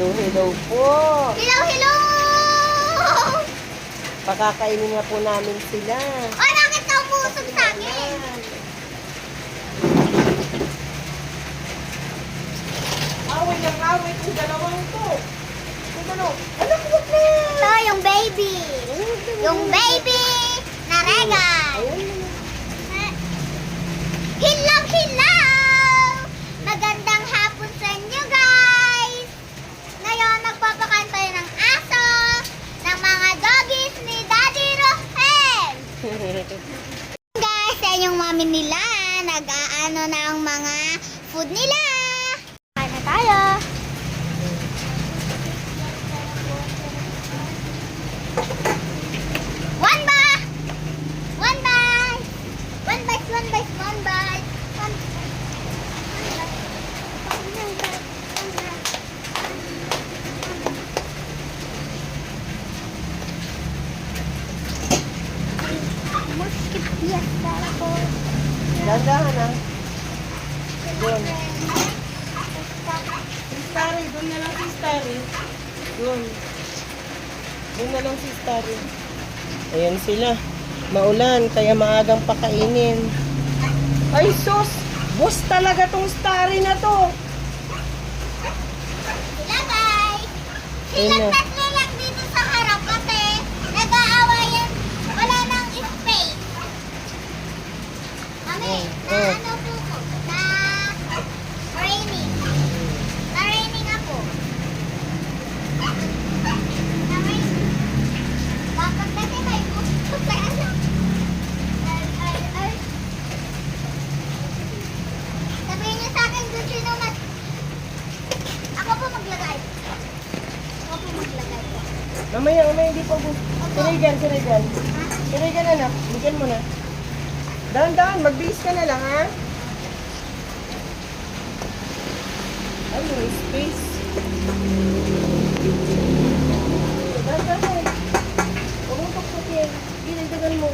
Hello po. Hello, hello! Pakakainin na po namin sila. Ay, bakit ka umusog sa akin? Away ng away kung dalawang to. Kung dalaw. Anak, wag na. Ito, yung baby. Yung baby na regal. Hello, hello! Magandang hapon sa inyo, guys! Ngayon, magpapakantay ng aso ng mga doggies ni Daddy Rohel. Guys, yan yung mami nila. Nag-aano na ang mga food nila. Kain na tayo. One bite! One bite! One bite, one bite, one bite. One bite. Dandahan na. Doon. Si Starry, doon na lang si Starry. Doon. Doon na lang si Starry. Ayan sila. Maulan, kaya maagang pakainin. Ay, sus! Bus talaga tong Starry na to. Sila, guys. Ayun Silang na. tatlo lang dito sa harap kasi nag-aawayan. Wala nang space. Mami, na Oh. ano po ko? Raining. Na raining ako. Na raining. Bakit kasi may gusto sa ano? Ay. Sabihin niyo sa akin kung sino mas... Ako po maglagay. Ako po maglagay. Mamaya, hindi pa bus. Si Regan. Si Regan, anak. Bigyan mo na. Dahan-dahan, magbihis ka na lang, ha? Ay, may space. Dahan-dahan. Huwag mong tuktukin. Ginagdagan mo.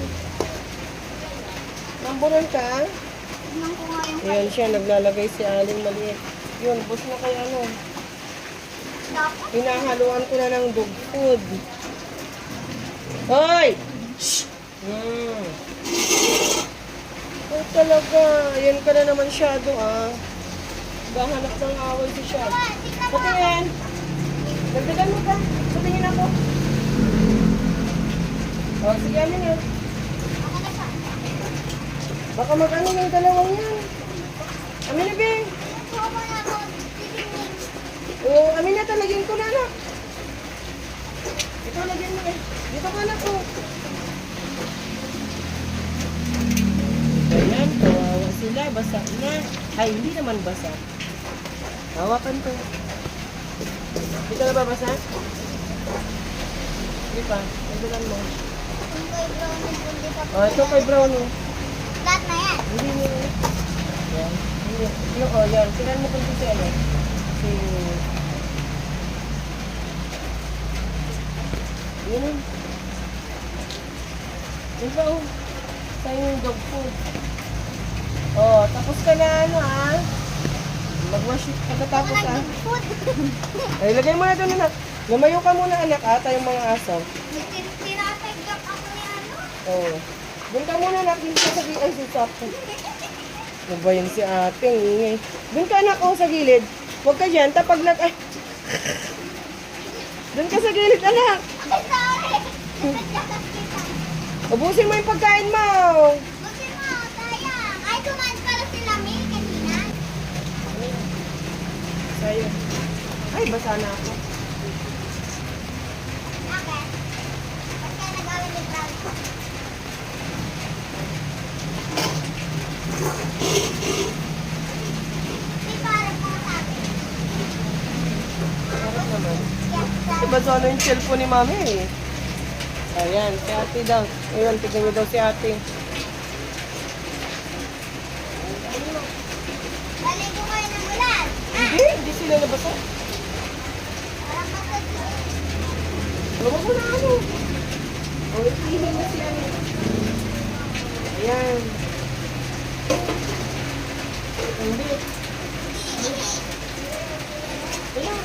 Namburan ka, ha? Tignan ko nga yung Ayan siya, naglalagay si Aling maliit. Yun, bus na kay ano. dapat. Hinahaluan ko na ng dog food. Hoy! Shh! Ay, talaga. Yan ka na naman shadow, ah. Gahanap ng away si Shadow. Tignan mo. Patingin! Dagdagan mo pa. Patingin ako. O, sige, amin nga. Ako na siya. Baka mag-ano yung dalawang yan. Amin na, Bing. Kuha mo na ako. Titingin. Oo, amin na, talagyan ko na, anak. Ito, lagyan mo eh. Dito ka, anak, oh. Ayan, kawawa sila. Basa na. Ay, hindi naman basa. Hawakan ko. Dito na ba basa? Hindi pa. Nagdagan mo. Kung kay Brownie, hindi pa po. Oh, ito kay Brownie. Lahat na yan. Hindi mo. Yan. Hindi. Yung, oh, yan. Sinan mo kung si ano. Si... Yun. Yan pa, oh. Sa'yo yung dog food. Oh, tapos ka na, ano, ah. Mag-wash it pagkatapos, ah. Food. Ay, lagay mo na doon, anak. Lumayo ka muna, anak, ata yung mga aso. Tinatagap ako ni ano. Oo. Doon ka muna, anak. Doon ka sa gilid. Ay, si Sakto. Ano ba yun si ate? Ang ingay. Doon ka, anak, oh, sa gilid. Huwag ka dyan. Tapag nag... Ay. Doon ka sa gilid, anak. Ay, sorry. Nagkasas kita. Ubusin mo yung pagkain mo. Buti mo, sayang. Ay, kumain pala sila May kanina. Sa'yo. Ay, basa na ako. Bakit? Ba't kaya nag-awin ni Brownie? Di parang mga sabi. Sarap naman. Yes, Ay, basa na yung cellphone ni mami eh. Ayan, si ate daw. Ayun, tignan niyo daw si ate. Baligo kayo ng ulan. Hindi sila nabasa. Parang kapag Huwag mo na ano. O, ipihin na si ano. Ayan. Hindi. Ayan.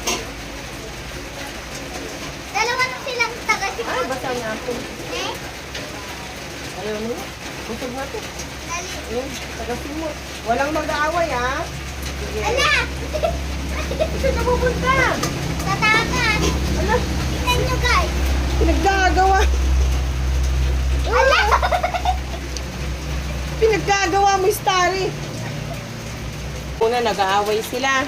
apple. Eh? Ayaw mo na. Busog na to. Dali. Ayan, tagasin mo. Walang mag-aaway, ha? Sige. Ala! Saan ka pupunta? Sa takas. Ala, Tingnan nyo guys. pinaggagawa. Ala! Pinaggagawa mo, Starry. Una, nag-aaway sila.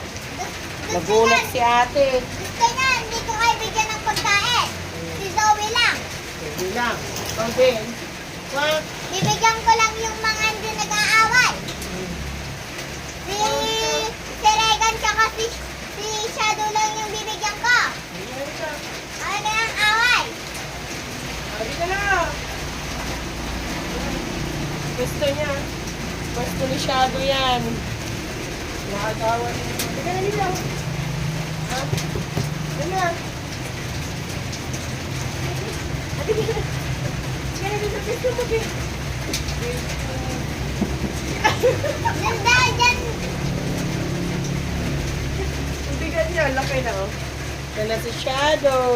Nagulat si ate. Gusto niya, hindi ko kayo bigyan ng pagkain. Si Zoe lang. Hindi lang. Okay. What? Bibigyan ko lang yung mga hindi nag-aaway. Si Regan tsaka si Shadow lang yung bibigyan ko. Ay, na ang away. Sabi ka na. Gusto niya. Gusto ni Shadow yan. Nakagawa niya. Sige na nila. Ha? Sige na. Ate, sige na. Sige na dito. Gusto mo, Bi. Ganda dyan. Ang bigat niya. Laki na, oh. Yan na si Shadow.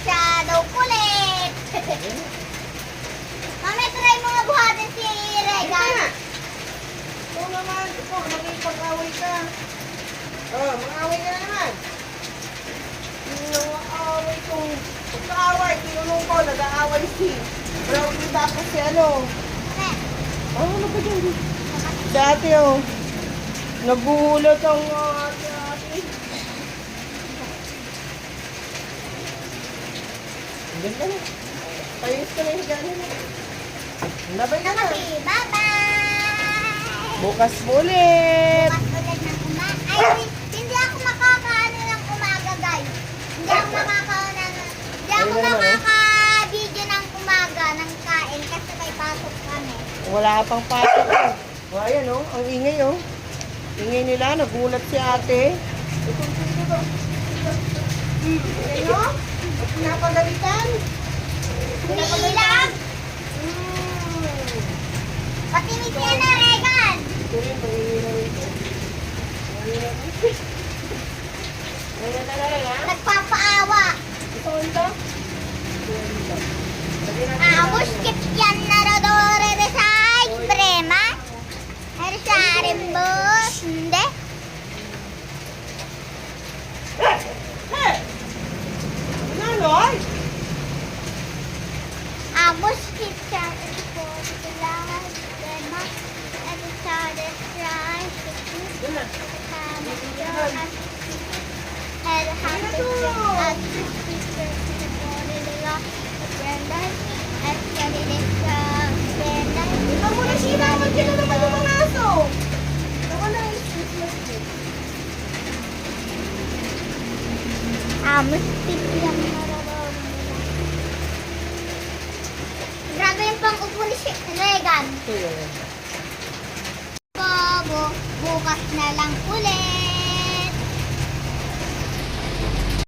Shadow kulit. Mami, try mo nga buhatin si Regan. Oo naman. Ito, maging-pag-away ka. Oh, mag-away ka na naman. Nang-away kong pagka-away. Tinulong ko, nag-aaway si. Brownie tapos si ano. Ano ka dyan? Dati, oh. Nagulat ang ate. Diyan ka na. Payos ka na yung higa nila. Labay ka na. Okay, bye-bye. Bukas ulit. Bukas ulit ng umaga. Ay, hindi ako makakaano ng umaga, guys. Hindi ako makaka-video ng umaga ng kain kasi may pasok kami. Wala pang pasok. Oh, ayan, oh. Ang ingay, oh. Ingay nila. Nagulat si ate. Ayan, oh. At pinapagalitan. Umiilag. Patinig niya na, Regan. Ito rin, mangingilaw ito. Mangingilaw ito. Ayan na lang, ha? Nagpapaawa. Ito, ito. Amos kip yan na rodore de sa extrema. Her sa rimbos. Hindi. Hey! Ano, Loy? Amos kip yan po sila extrema. Her sa rimbos. Doon na. Her happy Ikaw muna, Sheila. Magkano naman yung mga aso? Nawala yung Christmas tree. Amos kip yan na rodore nila. Grabe yung pang-upo ni Regan. Ito yun. Bobo, bukas na lang ulit.